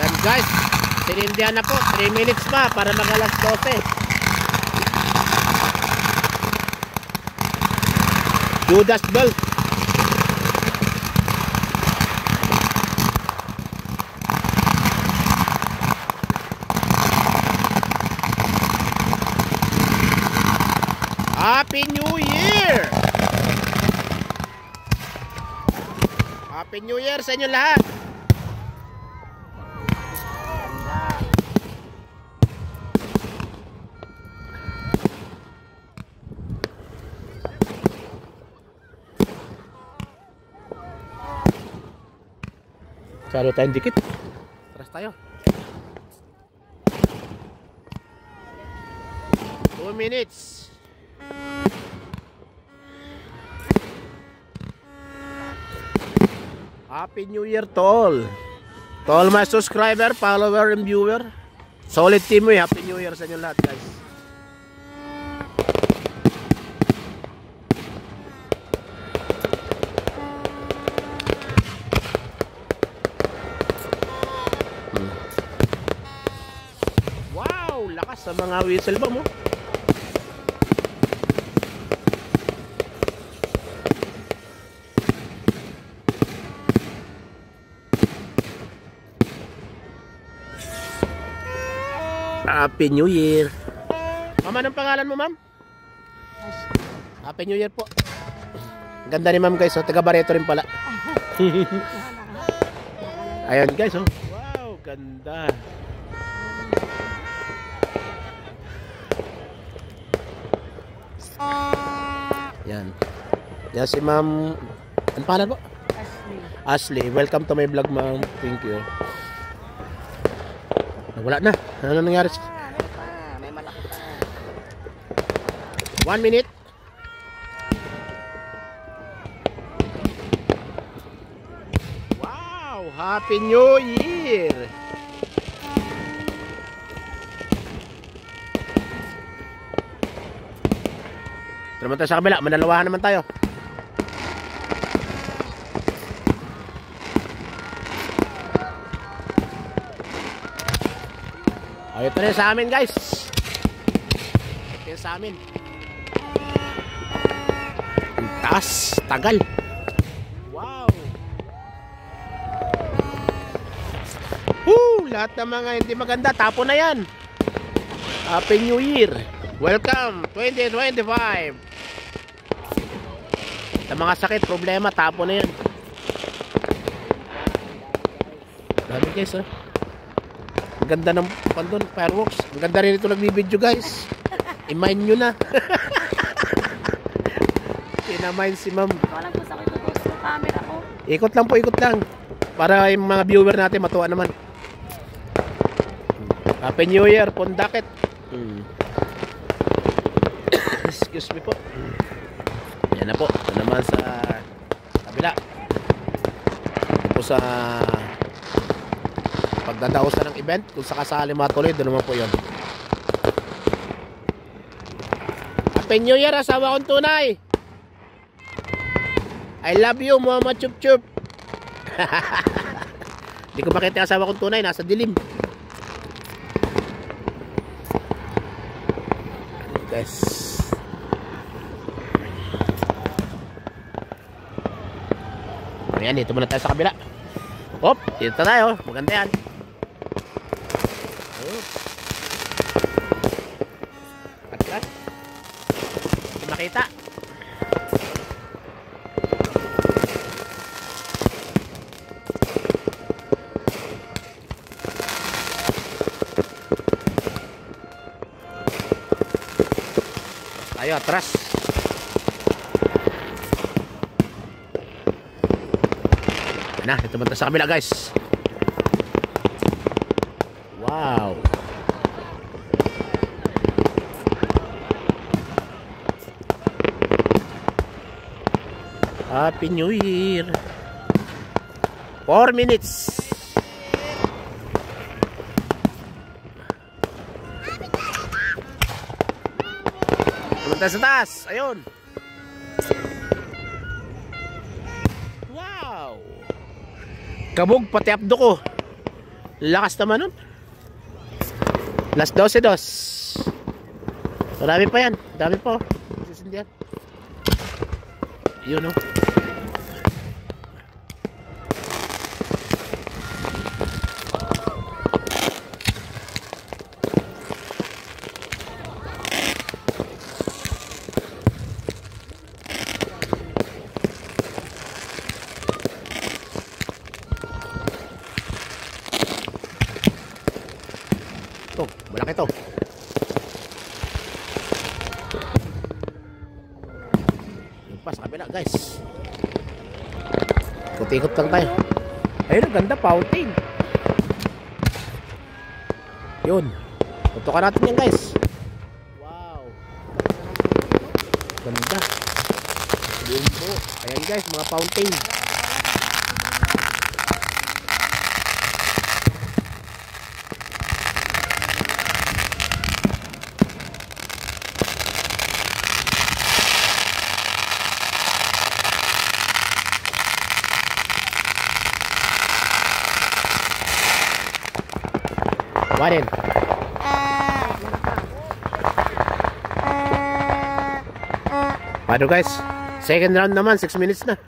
Yan guys, sinindihan na po. 3 minutes pa para mag-alas 12. Judas belt. Happy New Year! Happy New Year sa inyo lahat! Salo tayong dikit. Tras tayo. 2 minutes. Happy New Year to all. To all my subscriber, follower, and viewer. Solid team we. Happy New Year sa inyo lahat guys. Wow, lakas sa mga whistle ba mo? Happy New Year. Ma'am, anong pangalan mo, ma'am? Happy New Year po. Ganda ni ma'am guys, oh. Taga Barreto rin pala. Ayan guys, oh. Wow, ganda. Yan. Yan si ma'am. Anong pangalan po? Ashley. Welcome to my vlog, ma'am. Thank you. Wala na. Ano nangyari? 1 minute. Wow! Happy New Year! Ito naman tayo sa kabila. Manalawahan naman tayo. Ay, ito na sa amin guys. Ito na sa amin. Ang taas, tagal. Wow. Lahat ng mga hindi maganda, tapo na yan. Happy New Year. Welcome 2025. Sa mga sakit, problema, tapo na yan. Dami guys, oh. Ang ganda ng pandon, fireworks. Ang ganda rin ito nagbibideo guys. I-mine nyo na. Pinamine si ma'am. Walang po sa camera ko. Ikot lang po, ikot lang. Para yung mga viewer natin matuwa naman. Happy New Year, Pondakit. Excuse me po. Yan na po. Ito naman sa kabila. Ito po sa pagdadaosan ng event. Kung sakasali matuloy, doon naman po yun. Happy New Year, asawa kong tunay. I love you, Mama Chup Chup. Hindi ko makita yung asawa kong tunay, nasa dilim. Guys. Ayan, dito muna tayo sa kabila. Hop, dito tayo. Maganda yan. Atlas. Hindi makita. Tayo, atras. Na, ito man tayo sa kabila guys. Wow. Happy New Year. 4 minutes. Punta sa taas. Ayun. Wow. Kabog pati abdo ko. Lakas naman nun. Last 12-2. Marami pa yan. Dami pa. Sisindihan. Yun, oh. Ito, malaki to. Yung pa sa kabila, guys. Ikot-ikot lang tayo. Ayun, ang ganda, fountain. Yun. Tutukan natin yan, guys. Wow. Ganda. Yun po. Ayan, guys, mga fountain. Warin. Paano guys? Second round naman, 6 minutes na.